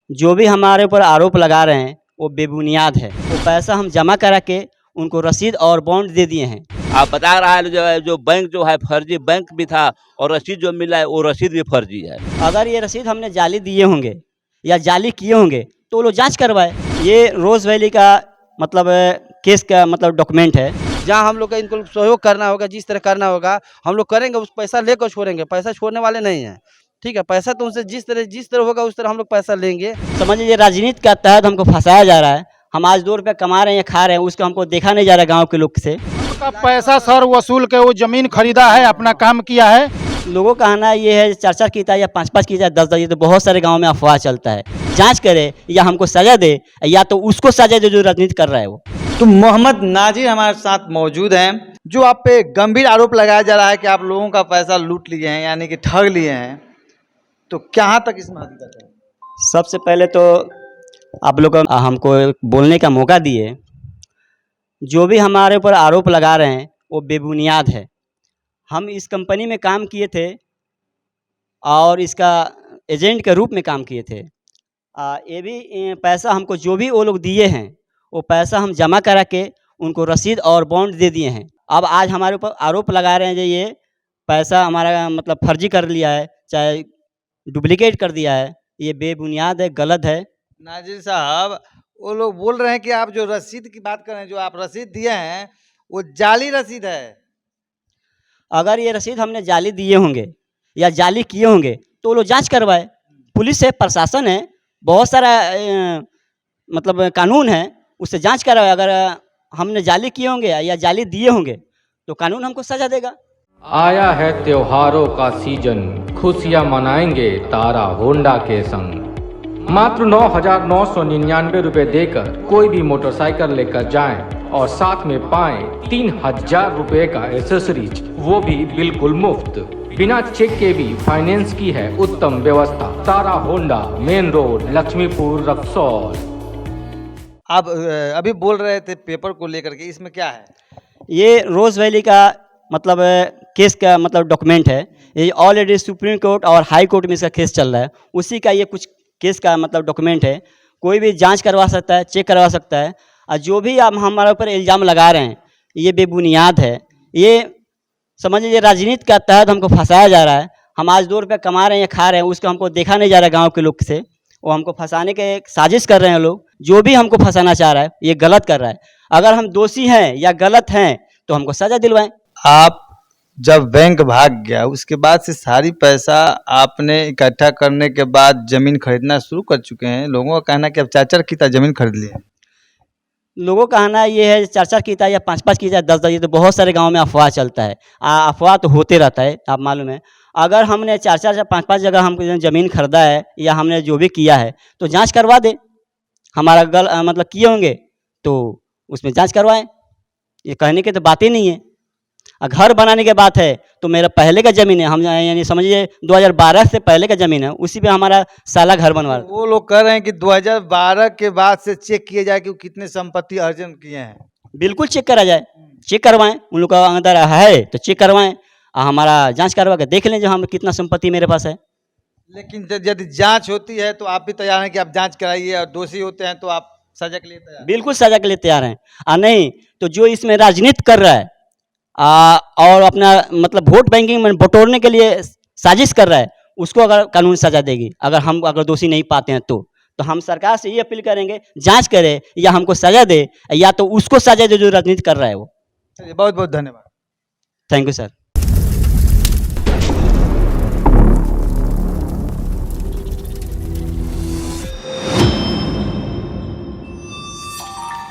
जो भी हमारे ऊपर आरोप लगा रहे हैं वो बेबुनियाद है। वो पैसा हम जमा करा के उनको रसीद और बॉन्ड दे दिए हैं। आप बता रहा है जो बैंक जो है फर्जी बैंक भी था और रसीद जो मिला है वो रसीद भी फर्जी है। अगर ये रसीद हमने जाली दिए होंगे या जाली किए होंगे तो वो लोग जांच करवाए। ये रोज़ वैली का मतलब केस का मतलब डॉक्यूमेंट है। जहाँ हम लोग का इनको सहयोग करना होगा, जिस तरह करना होगा हम लोग करेंगे। उस पैसा लेकर छोड़ेंगे, पैसा छोड़ने वाले नहीं हैं। ठीक है, पैसा तो उनसे जिस तरह होगा उस तरह हम लोग पैसा लेंगे। समझ लीजिए राजनीति के तहत हमको फंसाया जा रहा है। हम आज 2 रुपये कमा रहे हैं, खा रहे हैं, उसको हमको देखा नहीं जा रहा गाँव के लोग से। का पैसा सर वसूल के वो जमीन खरीदा है, अपना काम किया है। लोगों का कहना ये है 4-4 की था या 5-5 की था, 10-10, ये तो बहुत सारे गांव में अफवाह चलता है। जांच करे या हमको सजा दे या तो उसको सजा दे जो राजनीति कर रहा है वो। तो मोहम्मद नाजिर हमारे साथ मौजूद हैं, जो आप पे गंभीर आरोप लगाया जा रहा है कि आप लोगों का पैसा लूट लिए हैं, यानी कि ठग लिए हैं। तो कहाँ तक इसमें हकीकत है? सबसे पहले तो आप लोग हमको बोलने का मौका दिए। जो भी हमारे ऊपर आरोप लगा रहे हैं वो बेबुनियाद है। हम इस कंपनी में काम किए थे और इसका एजेंट के रूप में काम किए थे। ये भी पैसा हमको जो भी वो लोग दिए हैं वो पैसा हम जमा करा के उनको रसीद और बॉन्ड दे दिए हैं। अब आज हमारे ऊपर आरोप लगा रहे हैं जो ये पैसा हमारा मतलब फर्जी कर लिया है, चाहे डुप्लीकेट कर दिया है। ये बेबुनियाद है, गलत है। नाजिर साहब, वो लोग बोल रहे हैं कि आप जो रसीद की बात कर रहे हैं, जो आप रसीद दिए हैं वो जाली रसीद है। अगर ये रसीद हमने जाली दिए होंगे या जाली किए होंगे तो वो लोग जांच करवाए। पुलिस है, प्रशासन है, बहुत सारा मतलब कानून है, उससे जांच करवाए। अगर हमने जाली किए होंगे या जाली दिए होंगे तो कानून हमको सजा देगा। आया है त्योहारों का सीजन, खुशियां मनाएंगे तारा होंडा के संग। मात्र 9,999 रुपये देकर कोई भी मोटरसाइकिल लेकर जाएं और साथ में पाएं 3,000 रुपये का एसेसरीज, वो भी बिल्कुल मुफ्त। बिना चेक के भी फाइनेंस की है उत्तम व्यवस्था। Tara Honda, main road, Laxmipur, Raxaul. आप अभी बोल रहे थे पेपर को लेकर के, इसमें क्या है? ये रोज़ वैली का मतलब केस का मतलब डॉक्यूमेंट है। ये ऑलरेडी सुप्रीम कोर्ट और हाई कोर्ट में इसका केस चल रहा है, उसी का ये कुछ केस का मतलब डॉक्यूमेंट है। कोई भी जांच करवा सकता है, चेक करवा सकता है। और जो भी आप हमारे ऊपर इल्ज़ाम लगा रहे हैं ये बेबुनियाद है। ये समझ लीजिए राजनीति के तहत हमको फंसाया जा रहा है। हम आज 2 रुपये कमा रहे हैं, खा रहे हैं, उसको हमको देखा नहीं जा रहा गाँव के लोग से। वो हमको फंसाने के एक साजिश कर रहे हैं लोग। जो भी हमको फंसाना चाह रहा है ये गलत कर रहा है। अगर हम दोषी हैं या गलत हैं तो हमको सजा दिलवाएं। आप जब बैंक भाग गया उसके बाद से सारी पैसा आपने इकट्ठा करने के बाद जमीन खरीदना शुरू कर चुके हैं। लोगों का कहना है कि अब 4-4 की जमीन खरीद लिए। लोगों का कहना ये है 4-4 की था या 5-5 की था, 10-10, ये तो बहुत सारे गांव में अफवाह चलता है। अफवाह तो होते रहता है, आप मालूम है। अगर हमने 4-4 या 5-5 जगह हम ज़मीन खरीदा है या हमने जो भी किया है तो जांच करवा दे। हमारा मतलब किए होंगे तो उसमें जांच करवाएं। ये कहने की तो बात ही नहीं है। घर बनाने की बात है तो मेरा पहले का ज़मीन है, हम यानी समझिए 2012 से पहले का ज़मीन है, उसी पे हमारा साला घर बनवा। वो लोग कह रहे हैं कि 2012 के बाद से चेक किया जाए कि वो कितने संपत्ति अर्जन किए हैं। बिल्कुल चेक करा जाए, चेक करवाएं। उन लोग का अंदर है तो चेक करवाएं, हमारा जांच करवा के देख लें जो हम कितना संपत्ति मेरे पास है। लेकिन यदि जांच होती है तो आप भी तैयार हैं कि आप जांच कराइए, और दोषी होते हैं तो आप सजा के लिए तैयार? बिल्कुल सजा के लिए तैयार हैं। नहीं तो जो इसमें राजनीति कर रहा है और अपना मतलब वोट बैंकिंग में बटोरने के लिए साजिश कर रहा है, उसको अगर कानून सजा देगी। अगर दोषी नहीं पाते हैं तो हम सरकार से ये अपील करेंगे जांच करे या हमको सजा दे या तो उसको सजा दे जो राजनीति कर रहा है वो। बहुत बहुत धन्यवाद। Thank you sir.